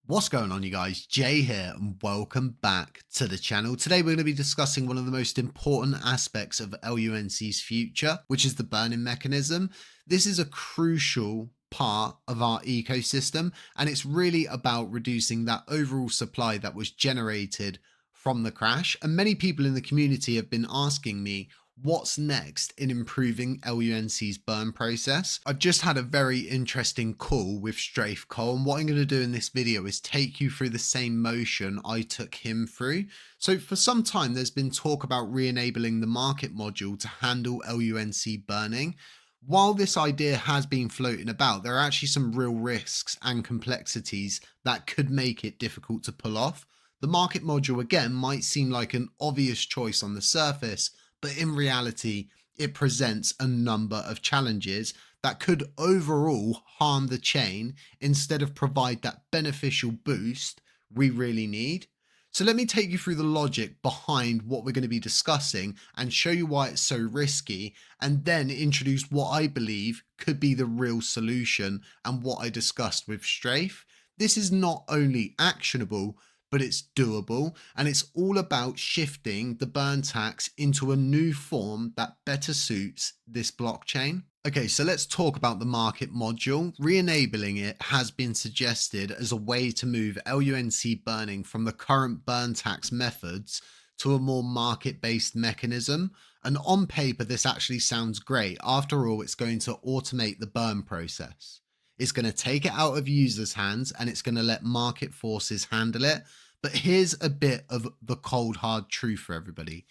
What's going on, you guys? Jay here and welcome back to the channel. Today we're going to be discussing one of the most important aspects of LUNC's future, which is the burning mechanism. This is a crucial part of our ecosystem, and it's really about reducing that overall supply that was generated from the crash. And many people in the community have been asking me, what's next in improving LUNC's burn process? I've just had a very interesting call with Strafe Cole, and what I'm going to do in this video is take you through the same motion I took him through. So for some time, there's been talk about re-enabling the market module to handle LUNC burning. While this idea has been floating about, there are actually some real risks and complexities that could make it difficult to pull off. The market module, again, might seem like an obvious choice on the surface, but in reality, it presents a number of challenges that could overall harm the chain instead of provide that beneficial boost we really need. So let me take you through the logic behind what we're going to be discussing and show you why it's so risky, and then introduce what I believe could be the real solution and what I discussed with Strafe. This is not only actionable, but it's doable, and it's all about shifting the burn tax into a new form that better suits this blockchain. Okay, so let's talk about the market module. Re-enabling it has been suggested as a way to move LUNC burning from the current burn tax methods to a more market-based mechanism. And on paper, this actually sounds great. After all, it's going to automate the burn process. It's going to take it out of users' hands and it's going to let market forces handle it. But here's a bit of the cold hard truth for everybody.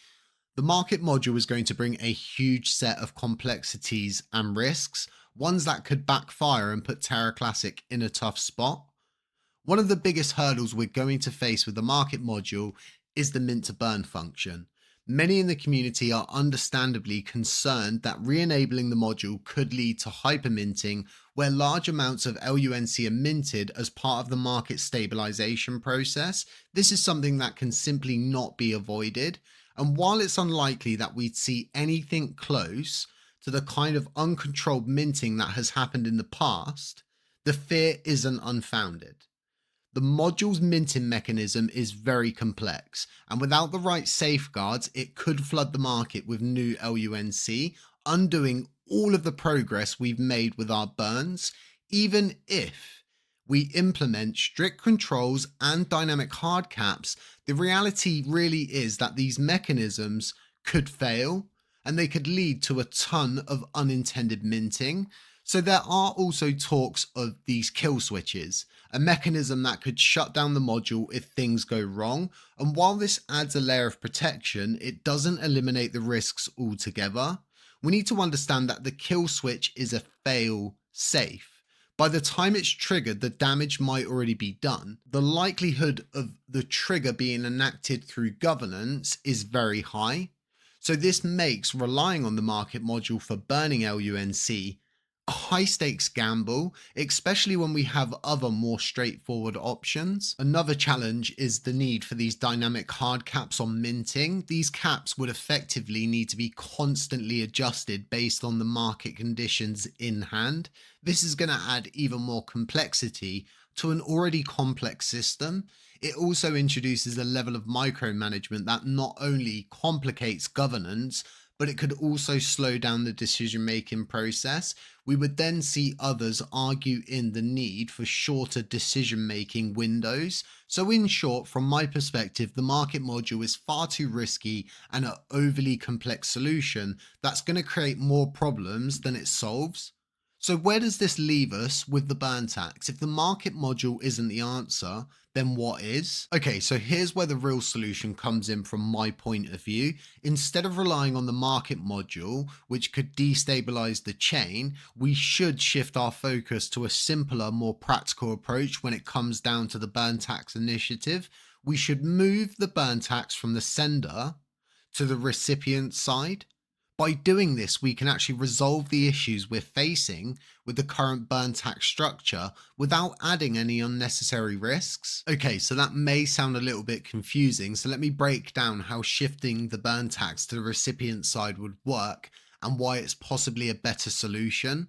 The market module is going to bring a huge set of complexities and risks, ones that could backfire and put Terra Classic in a tough spot. One of the biggest hurdles we're going to face with the market module is the mint to burn function. Many in the community are understandably concerned that re-enabling the module could lead to hyperminting, where large amounts of LUNC are minted as part of the market stabilization process. This is something that can simply not be avoided. And while it's unlikely that we'd see anything close to the kind of uncontrolled minting that has happened in the past, the fear isn't unfounded. The module's minting mechanism is very complex, and without the right safeguards, it could flood the market with new LUNC, undoing all of the progress we've made with our burns. Even if we implement strict controls and dynamic hard caps, the reality really is that these mechanisms could fail, and they could lead to a ton of unintended minting. So there are also talks of these kill switches, a mechanism that could shut down the module if things go wrong. And while this adds a layer of protection, it doesn't eliminate the risks altogether. We need to understand that the kill switch is a fail safe. By the time it's triggered, the damage might already be done. The likelihood of the trigger being enacted through governance is very high. So this makes relying on the market module for burning LUNC a high stakes gamble, especially when we have other more straightforward options. Another challenge is the need for these dynamic hard caps on minting. These caps would effectively need to be constantly adjusted based on the market conditions in hand. This is going to add even more complexity to an already complex system. It also introduces a level of micromanagement that not only complicates governance, but it could also slow down the decision-making process. We would then see others argue in the need for shorter decision-making windows. So in short, from my perspective, the market module is far too risky and an overly complex solution that's going to create more problems than it solves. So where does this leave us with the burn tax? If the market module isn't the answer, then what is? Okay, so here's where the real solution comes in from my point of view. Instead of relying on the market module, which could destabilize the chain, we should shift our focus to a simpler, more practical approach when it comes down to the burn tax initiative. We should move the burn tax from the sender to the recipient side. By doing this, we can actually resolve the issues we're facing with the current burn tax structure without adding any unnecessary risks. Okay, so that may sound a little bit confusing, so let me break down how shifting the burn tax to the recipient side would work and why it's possibly a better solution.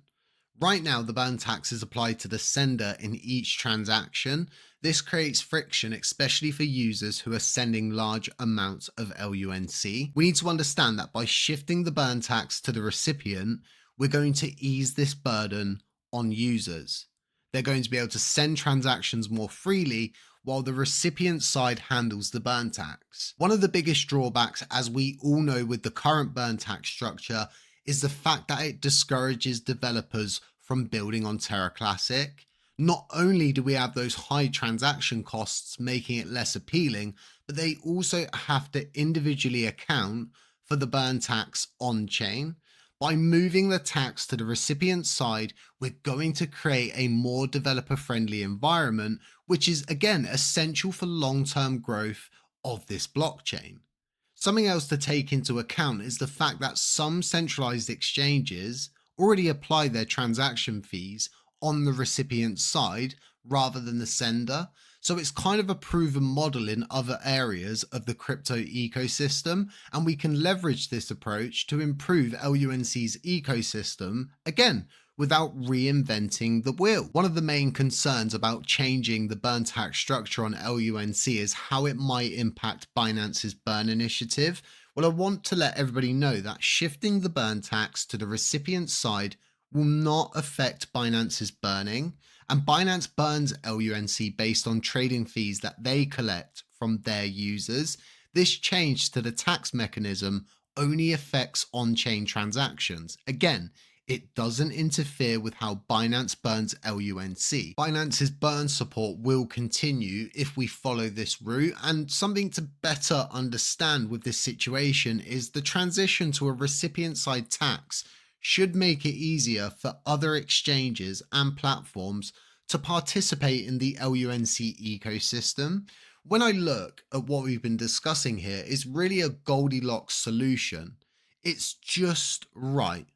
Right now, the burn tax is applied to the sender in each transaction. This creates friction, especially for users who are sending large amounts of LUNC. We need to understand that by shifting the burn tax to the recipient, we're going to ease this burden on users. They're going to be able to send transactions more freely while the recipient side handles the burn tax. One of the biggest drawbacks, as we all know with the current burn tax structure, is the fact that it discourages developers from building on Terra Classic. Not only do we have those high transaction costs making it less appealing, but they also have to individually account for the burn tax on chain. By moving the tax to the recipient side, we're going to create a more developer friendly environment, which is again essential for long-term growth of this blockchain. Something else to take into account is the fact that some centralized exchanges already apply their transaction fees on the recipient side rather than the sender. So it's kind of a proven model in other areas of the crypto ecosystem, and we can leverage this approach to improve LUNC's ecosystem, again, without reinventing the wheel. One of the main concerns about changing the burn tax structure on LUNC is how it might impact Binance's burn initiative. Well, I want to let everybody know that shifting the burn tax to the recipient side will not affect Binance's burning, and Binance burns LUNC based on trading fees that they collect from their users. This change to the tax mechanism only affects on-chain transactions. Again, it doesn't interfere with how Binance burns LUNC. Binance's burn support will continue if we follow this route, and something to better understand with this situation is the transition to a recipient side tax should make it easier for other exchanges and platforms to participate in the LUNC ecosystem. When I look at what we've been discussing here, it's really a Goldylocks solution. It's just right.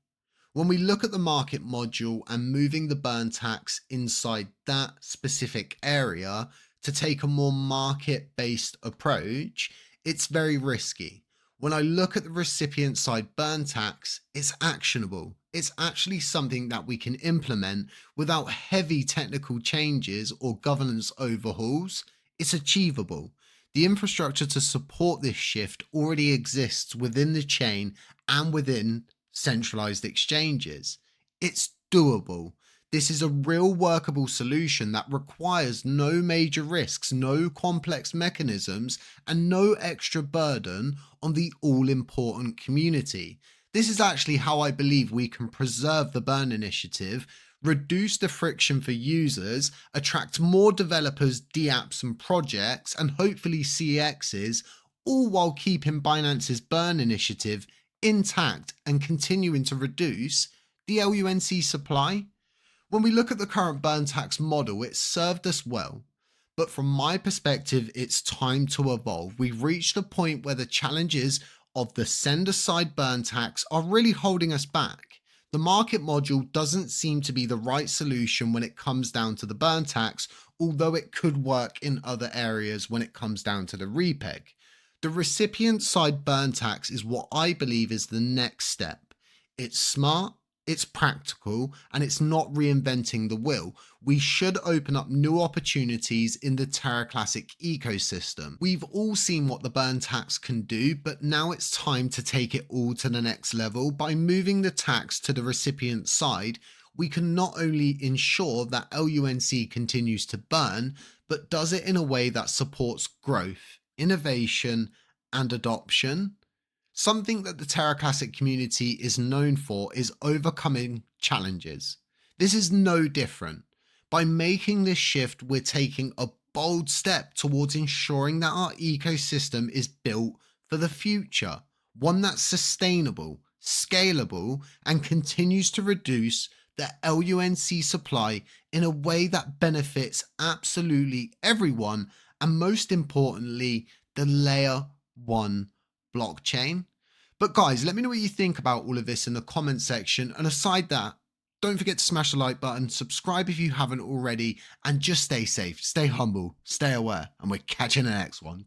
When we look at the market module and moving the burn tax inside that specific area to take a more market-based approach, it's very risky. When I look at the recipient side burn tax, it's actionable. It's actually something that we can implement without heavy technical changes or governance overhauls. It's achievable. The infrastructure to support this shift already exists within the chain and within centralized exchanges. It's doable. This is a real workable solution that requires no major risks, no complex mechanisms, and no extra burden on the all-important community. This is actually how I believe we can preserve the burn initiative, reduce the friction for users, attract more developers, dApps and projects, and hopefully CXs, all while keeping Binance's burn initiative intact and continuing to reduce the LUNC supply. When we look at the current burn tax model, it's served us well. But from my perspective, it's time to evolve. We've reached a point where the challenges of the sender side burn tax are really holding us back. The market module doesn't seem to be the right solution when it comes down to the burn tax, although it could work in other areas when it comes down to the repeg. The recipient side burn tax is what I believe is the next step. It's smart, it's practical, and it's not reinventing the wheel. We should open up new opportunities in the Terra Classic ecosystem. We've all seen what the burn tax can do, but now it's time to take it all to the next level. By moving the tax to the recipient side, we can not only ensure that LUNC continues to burn, but does it in a way that supports growth, innovation, and adoption. Something that the Terra Classic community is known for is overcoming challenges. This is no different. By making this shift, we're taking a bold step towards ensuring that our ecosystem is built for the future, one that's sustainable, scalable, and continues to reduce the LUNC supply in a way that benefits absolutely everyone, and most importantly, the layer 1 blockchain. But guys, let me know what you think about all of this in the comment section. And aside that, don't forget to smash the like button, subscribe if you haven't already, and just stay safe, stay humble, stay aware, and we're catching the next one.